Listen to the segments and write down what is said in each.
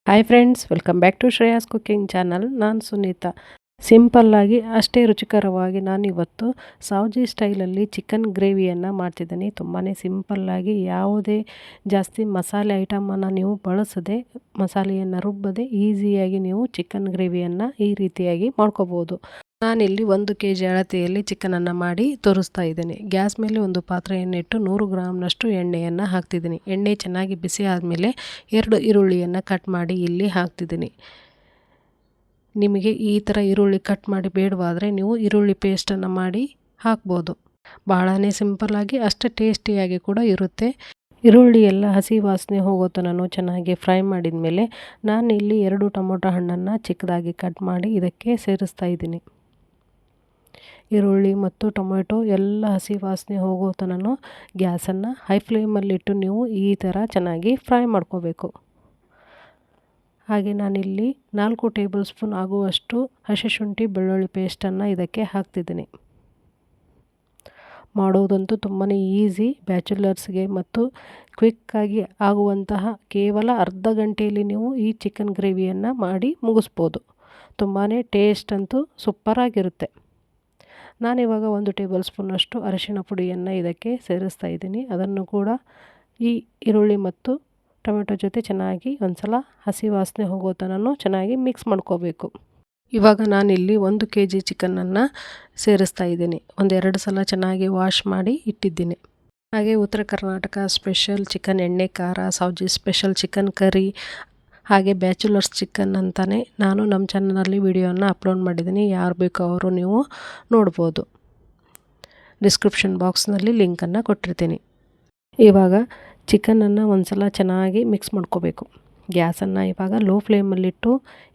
Hi friends, welcome back to Shreyas cooking channel. ನಾನು ಸುನೀತಾ. ಸಿಂಪಲ್ಲಾಗಿ ಅಷ್ಟೇ ರುಚಿಕರವಾಗಿ ನಾನಿವತ್ತು ಸಾವ್ಜಿ ಸ್ಟೈಲಲ್ಲಿ ಚಿಕನ್ ಗ್ರೇವಿಯನ್ನು ಮಾಡ್ತಿದ್ದೀನಿ. ತುಂಬಾ ಸಿಂಪಲ್ಲಾಗಿ ಯಾವುದೇ ಜಾಸ್ತಿ ಮಸಾಲೆ ಐಟಮನ್ನು ನೀವು ಬಳಸದೆ, ಮಸಾಲೆಯನ್ನು ರುಬ್ಬದೆ ಈಸಿಯಾಗಿ ನೀವು ಚಿಕನ್ ಗ್ರೇವಿಯನ್ನು ಈ ರೀತಿಯಾಗಿ ಮಾಡ್ಕೋಬೋದು. ನಾನಿಲ್ಲಿ 1 kg ಅಳತೆಯಲ್ಲಿ ಚಿಕನನ್ನು ಮಾಡಿ ತೋರಿಸ್ತಾ ಇದ್ದೀನಿ. ಗ್ಯಾಸ್ ಮೇಲೆ ಒಂದು ಪಾತ್ರೆಯನ್ನು ಇಟ್ಟು 100 ಗ್ರಾಮ್ನಷ್ಟು ಎಣ್ಣೆಯನ್ನು ಹಾಕ್ತಿದ್ದೀನಿ. ಎಣ್ಣೆ ಚೆನ್ನಾಗಿ ಬಿಸಿ ಆದಮೇಲೆ 2 ಈರುಳ್ಳಿಯನ್ನು ಕಟ್ ಮಾಡಿ ಇಲ್ಲಿ ಹಾಕ್ತಿದ್ದೀನಿ. ನಿಮಗೆ ಈ ಥರ ಈರುಳ್ಳಿ ಕಟ್ ಮಾಡಿ ಬೇಡವಾದರೆ ನೀವು ಈರುಳ್ಳಿ ಪೇಸ್ಟನ್ನು ಮಾಡಿ ಹಾಕ್ಬೋದು. ಭಾಳನೇ ಸಿಂಪಲ್ಲಾಗಿ ಅಷ್ಟೇ ಟೇಸ್ಟಿಯಾಗಿ ಕೂಡ ಇರುತ್ತೆ. ಈರುಳ್ಳಿ ಎಲ್ಲ ಹಸಿ ವಾಸನೆ ಹೋಗೋ ತನಕ ಚೆನ್ನಾಗಿ ಫ್ರೈ ಮಾಡಿದ ಮೇಲೆ ನಾನಿಲ್ಲಿ 2 ಟೊಮೊಟೊ ಹಣ್ಣನ್ನು ಚಿಕ್ಕದಾಗಿ ಕಟ್ ಮಾಡಿ ಇದಕ್ಕೆ ಸೇರಿಸ್ತಾ ಇದ್ದೀನಿ. ಈರುಳ್ಳಿ ಮತ್ತು ಟೊಮೆಟೊ ಎಲ್ಲ ಹಸಿ ವಾಸನೆ ಹೋಗೋ ತನಕ ಗ್ಯಾಸನ್ನು ಹೈ ಫ್ಲೇಮಲ್ಲಿಟ್ಟು ನೀವು ಈ ಥರ ಚೆನ್ನಾಗಿ ಫ್ರೈ ಮಾಡ್ಕೋಬೇಕು. ಹಾಗೆ ನಾನಿಲ್ಲಿ 4 ಟೇಬಲ್ ಸ್ಪೂನ್ ಆಗುವಷ್ಟು ಹಸಿ ಶುಂಠಿ ಬೆಳ್ಳುಳ್ಳಿ ಪೇಸ್ಟನ್ನು ಇದಕ್ಕೆ ಹಾಕ್ತಿದ್ದೀನಿ. ಮಾಡೋದಂತೂ ತುಂಬಾ ಈಸಿ. ಬ್ಯಾಚುಲರ್ಸ್ಗೆ ಮತ್ತು ಕ್ವಿಕ್ಕಾಗಿ ಆಗುವಂತಹ ಕೇವಲ ಅರ್ಧ ಗಂಟೆಯಲ್ಲಿ ನೀವು ಈ ಚಿಕನ್ ಗ್ರೇವಿಯನ್ನು ಮಾಡಿ ಮುಗಿಸ್ಬೋದು. ತುಂಬಾ ಟೇಸ್ಟ್ ಅಂತೂ ಸೂಪರಾಗಿರುತ್ತೆ. ನಾನಿವಾಗ 1 ಟೇಬಲ್ ಸ್ಪೂನಷ್ಟು ಅರಿಶಿಣ ಪುಡಿಯನ್ನು ಇದಕ್ಕೆ ಸೇರಿಸ್ತಾ ಇದ್ದೀನಿ. ಅದನ್ನು ಕೂಡ ಈ ಈರುಳ್ಳಿ ಮತ್ತು ಟೊಮೆಟೊ ಜೊತೆ ಚೆನ್ನಾಗಿ ಒಂದು ಸಲ ಹಸಿ ವಾಸನೆ ಹೋಗೋ ತನಕ ಚೆನ್ನಾಗಿ ಮಿಕ್ಸ್ ಮಾಡ್ಕೋಬೇಕು. ಇವಾಗ ನಾನಿಲ್ಲಿ 1 kg ಚಿಕನನ್ನು ಸೇರಿಸ್ತಾ ಇದ್ದೀನಿ. 1-2 ಸಲ ಚೆನ್ನಾಗಿ ವಾಶ್ ಮಾಡಿ ಇಟ್ಟಿದ್ದೀನಿ. ಹಾಗೆ ಉತ್ತರ ಕರ್ನಾಟಕ ಸ್ಪೆಷಲ್ ಚಿಕನ್ ಎಣ್ಣೆ ಖಾರ, ಸಾವ್ಜಿ ಸ್ಪೆಷಲ್ ಚಿಕನ್ ಕರಿ, ಹಾಗೆ ಬ್ಯಾಚುಲರ್ಸ್ ಚಿಕನ್ ಅಂತಲೇ ನಾನು ನಮ್ಮ ಚಾನಲಲ್ಲಿ ವಿಡಿಯೋನ ಅಪ್ಲೋಡ್ ಮಾಡಿದ್ದೀನಿ. ಯಾರು ಬೇಕೋ ಅವರು ನೀವು ನೋಡ್ಬೋದು. ಡಿಸ್ಕ್ರಿಪ್ಷನ್ ಬಾಕ್ಸ್ನಲ್ಲಿ ಲಿಂಕನ್ನು ಕೊಟ್ಟಿರ್ತೀನಿ. ಇವಾಗ ಚಿಕನನ್ನು ಒಂದು ಸಲ ಚೆನ್ನಾಗಿ ಮಿಕ್ಸ್ ಮಾಡ್ಕೋಬೇಕು. ಗ್ಯಾಸನ್ನು ಇವಾಗ ಲೋ ಫ್ಲೇಮಲ್ಲಿಟ್ಟು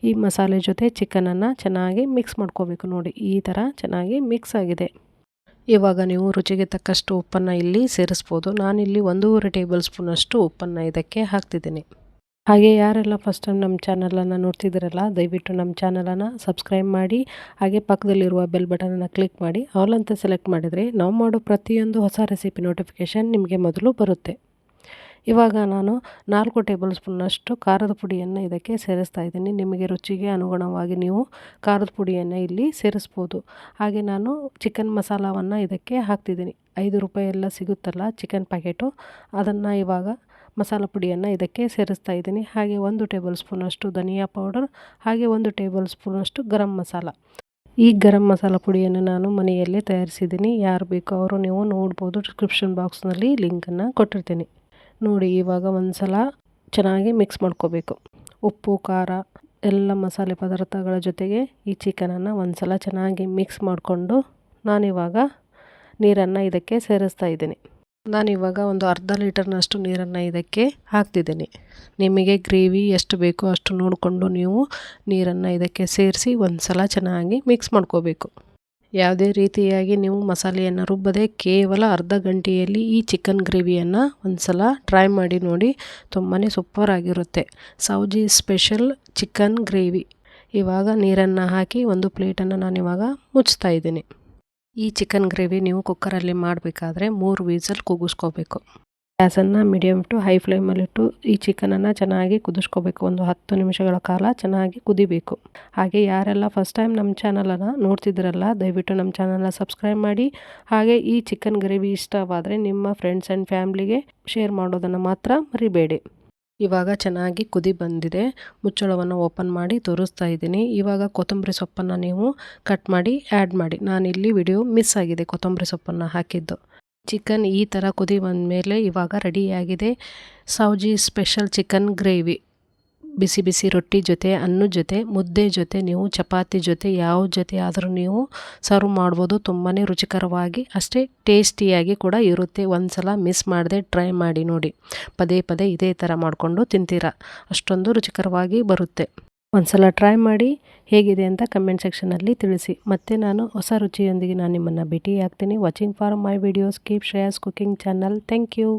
ಈ ಮಸಾಲೆ ಜೊತೆ ಚಿಕನನ್ನು ಚೆನ್ನಾಗಿ ಮಿಕ್ಸ್ ಮಾಡ್ಕೋಬೇಕು. ನೋಡಿ, ಈ ಥರ ಚೆನ್ನಾಗಿ ಮಿಕ್ಸ್ ಆಗಿದೆ. ಇವಾಗ ನೀವು ರುಚಿಗೆ ತಕ್ಕಷ್ಟು ಉಪ್ಪನ್ನು ಇಲ್ಲಿ ಸೇರಿಸ್ಬೋದು. ನಾನಿಲ್ಲಿ 1.5 ಟೇಬಲ್ ಸ್ಪೂನಷ್ಟು ಉಪ್ಪನ್ನು ಇದಕ್ಕೆ ಹಾಕ್ತಿದ್ದೀನಿ. ಹಾಗೆ ಯಾರೆಲ್ಲ ಫಸ್ಟ್ ಟೈಮ್ ನಮ್ಮ ಚಾನಲನ್ನು ನೋಡ್ತಿದ್ದೀರಲ್ಲ, ದಯವಿಟ್ಟು ನಮ್ಮ ಚಾನಲನ್ನು ಸಬ್ಸ್ಕ್ರೈಬ್ ಮಾಡಿ, ಹಾಗೆ ಪಕ್ಕದಲ್ಲಿರುವ ಬೆಲ್ ಬಟನನ್ನು ಕ್ಲಿಕ್ ಮಾಡಿ ಆಲ್ ಅಂತ ಸೆಲೆಕ್ಟ್ ಮಾಡಿದರೆ ನಾವು ಮಾಡೋ ಪ್ರತಿಯೊಂದು ಹೊಸ ರೆಸಿಪಿ ನೋಟಿಫಿಕೇಷನ್ ನಿಮಗೆ ಮೊದಲು ಬರುತ್ತೆ. ಇವಾಗ ನಾನು 4 ಟೇಬಲ್ ಸ್ಪೂನಷ್ಟು ಖಾರದ ಪುಡಿಯನ್ನು ಇದಕ್ಕೆ ಸೇರಿಸ್ತಾ ಇದ್ದೀನಿ. ನಿಮಗೆ ರುಚಿಗೆ ಅನುಗುಣವಾಗಿ ನೀವು ಖಾರದ ಪುಡಿಯನ್ನು ಇಲ್ಲಿ ಸೇರಿಸ್ಬೋದು. ಹಾಗೆ ನಾನು ಚಿಕನ್ ಮಸಾಲವನ್ನು ಇದಕ್ಕೆ ಹಾಕ್ತಿದ್ದೀನಿ. 5 ರೂಪಾಯಿ ಎಲ್ಲ ಸಿಗುತ್ತಲ್ಲ ಚಿಕನ್ ಪ್ಯಾಕೆಟು, ಅದನ್ನು ಇವಾಗ ಮಸಾಲ ಪುಡಿಯನ್ನು ಇದಕ್ಕೆ ಸೇರಿಸ್ತಾ ಇದ್ದೀನಿ. ಹಾಗೆ 1 ಟೇಬಲ್ ಸ್ಪೂನಷ್ಟು ಧನಿಯಾ ಪೌಡರ್, ಹಾಗೆ 1 ಟೇಬಲ್ ಸ್ಪೂನಷ್ಟು ಗರಂ ಮಸಾಲ. ಈ ಗರಂ ಮಸಾಲ ಪುಡಿಯನ್ನು ನಾನು ಮನೆಯಲ್ಲೇ ತಯಾರಿಸಿದ್ದೀನಿ. ಯಾರು ಬೇಕೋ ಅವರು ನೀವು ನೋಡ್ಬೋದು. ಡಿಸ್ಕ್ರಿಪ್ಷನ್ ಬಾಕ್ಸ್ನಲ್ಲಿ ಲಿಂಕನ್ನು ಕೊಟ್ಟಿರ್ತೀನಿ. ನೋಡಿ, ಇವಾಗ ಒಂದು ಸಲ ಚೆನ್ನಾಗಿ ಮಿಕ್ಸ್ ಮಾಡ್ಕೋಬೇಕು. ಉಪ್ಪು, ಖಾರ ಎಲ್ಲ ಮಸಾಲೆ ಪದಾರ್ಥಗಳ ಜೊತೆಗೆ ಈ ಚಿಕನನ್ನು ಒಂದು ಸಲ ಚೆನ್ನಾಗಿ ಮಿಕ್ಸ್ ಮಾಡಿಕೊಂಡು ನಾನಿವಾಗ ನೀರನ್ನು ಇದಕ್ಕೆ ಸೇರಿಸ್ತಾ ಇದ್ದೀನಿ. ನಾನಿವಾಗ ಒಂದು ಅರ್ಧ ಲೀಟರ್ನಷ್ಟು ನೀರನ್ನು ಇದಕ್ಕೆ ಹಾಕ್ತಿದ್ದೀನಿ. ನಿಮಗೆ ಗ್ರೇವಿ ಎಷ್ಟು ಬೇಕೋ ಅಷ್ಟು ನೋಡಿಕೊಂಡು ನೀವು ನೀರನ್ನು ಇದಕ್ಕೆ ಸೇರಿಸಿ ಒಂದು ಸಲ ಚೆನ್ನಾಗಿ ಮಿಕ್ಸ್ ಮಾಡ್ಕೋಬೇಕು. ಯಾವುದೇ ರೀತಿಯಾಗಿ ನೀವು ಮಸಾಲೆಯನ್ನು ರುಬ್ಬದೆ ಕೇವಲ ಅರ್ಧ ಗಂಟೆಯಲ್ಲಿ ಈ ಚಿಕನ್ ಗ್ರೇವಿಯನ್ನು ಒಂದು ಸಲ ಟ್ರೈ ಮಾಡಿ ನೋಡಿ. ತುಂಬಾ ಸೂಪರಾಗಿರುತ್ತೆ. Savji special chicken gravy. ಇವಾಗ ನೀರನ್ನು ಹಾಕಿ ಒಂದು ಪ್ಲೇಟನ್ನು ನಾನಿವಾಗ ಮುಚ್ತಾ ಇದ್ದೀನಿ. ಈ ಚಿಕನ್ ಗ್ರೇವಿ ನೀವು ಕುಕ್ಕರಲ್ಲಿ ಮಾಡಬೇಕಾದ್ರೆ 3 ವಿಸಲ್ ಕೂಗಿಸ್ಕೋಬೇಕು. ಗ್ಯಾಸನ್ನು ಮೀಡಿಯಮ್ ಟು ಹೈ ಫ್ಲೇಮಲ್ಲಿಟ್ಟು ಈ ಚಿಕನನ್ನು ಚೆನ್ನಾಗಿ ಕುದಿಸ್ಕೋಬೇಕು. ಒಂದು 10 ನಿಮಿಷಗಳ ಕಾಲ ಚೆನ್ನಾಗಿ ಕುದಿಬೇಕು. ಹಾಗೆ ಯಾರೆಲ್ಲ ಫಸ್ಟ್ ಟೈಮ್ ನಮ್ಮ ಚಾನಲನ್ನು ನೋಡ್ತಿದ್ದೀರಲ್ಲ, ದಯವಿಟ್ಟು ನಮ್ಮ ಚಾನಲನ್ನು ಸಬ್ಸ್ಕ್ರೈಬ್ ಮಾಡಿ. ಹಾಗೆ ಈ ಚಿಕನ್ ಗ್ರೇವಿ ಇಷ್ಟವಾದರೆ ನಿಮ್ಮ ಫ್ರೆಂಡ್ಸ್ ಆ್ಯಂಡ್ ಫ್ಯಾಮ್ಲಿಗೆ ಶೇರ್ ಮಾಡೋದನ್ನು ಮಾತ್ರ ಮರಿಬೇಡಿ. ಇವಾಗ ಚೆನ್ನಾಗಿ ಕುದಿ ಬಂದಿದೆ. ಮುಚ್ಚಳವನ್ನು ಓಪನ್ ಮಾಡಿ ತೋರಿಸ್ತಾ ಇದ್ದೀನಿ. ಇವಾಗ ಕೊತ್ತಂಬರಿ ಸೊಪ್ಪನ್ನು ನೀವು ಕಟ್ ಮಾಡಿ ಆ್ಯಡ್ ಮಾಡಿ. ನಾನಿಲ್ಲಿ ವಿಡಿಯೋ ಮಿಸ್ ಆಗಿದೆ ಕೊತ್ತಂಬರಿ ಸೊಪ್ಪನ್ನು ಹಾಕಿದ್ದು. ಚಿಕನ್ ಈ ಥರ ಕುದಿ ಬಂದಮೇಲೆ ಇವಾಗ ರೆಡಿಯಾಗಿದೆ ಸಾವ್ಜಿ ಸ್ಪೆಷಲ್ ಚಿಕನ್ ಗ್ರೇವಿ. ಬಿಸಿ ಬಿಸಿ ರೊಟ್ಟಿ ಜೊತೆ, ಅನ್ನದ ಜೊತೆ, ಮುದ್ದೆ ಜೊತೆ, ನೀವು ಚಪಾತಿ ಜೊತೆ ಯಾವ ಜೊತೆ ಆದರೂ ನೀವು ಸರ್ವ್ ಮಾಡ್ಬೋದು. ತುಂಬಾ ರುಚಿಕರವಾಗಿ ಅಷ್ಟೇ ಟೇಸ್ಟಿಯಾಗಿ ಕೂಡ ಇರುತ್ತೆ. ಒಂದು ಸಲ ಮಿಸ್ ಮಾಡದೆ ಟ್ರೈ ಮಾಡಿ ನೋಡಿ. ಪದೇ ಪದೇ ಇದೇ ಥರ ಮಾಡಿಕೊಂಡು ತಿಂತೀರಾ, ಅಷ್ಟೊಂದು ರುಚಿಕರವಾಗಿ ಬರುತ್ತೆ. ಒಂದು ಸಲ ಟ್ರೈ ಮಾಡಿ ಹೇಗಿದೆ ಅಂತ ಕಮೆಂಟ್ ಸೆಕ್ಷನಲ್ಲಿ ತಿಳಿಸಿ. ಮತ್ತು ನಾನು ಹೊಸ ರುಚಿಯೊಂದಿಗೆ ನಾನು ನಿಮ್ಮನ್ನು ಭೇಟಿ ಆಗ್ತೀನಿ. Watching for my videos. Keep Shreyas cooking channel. Thank you.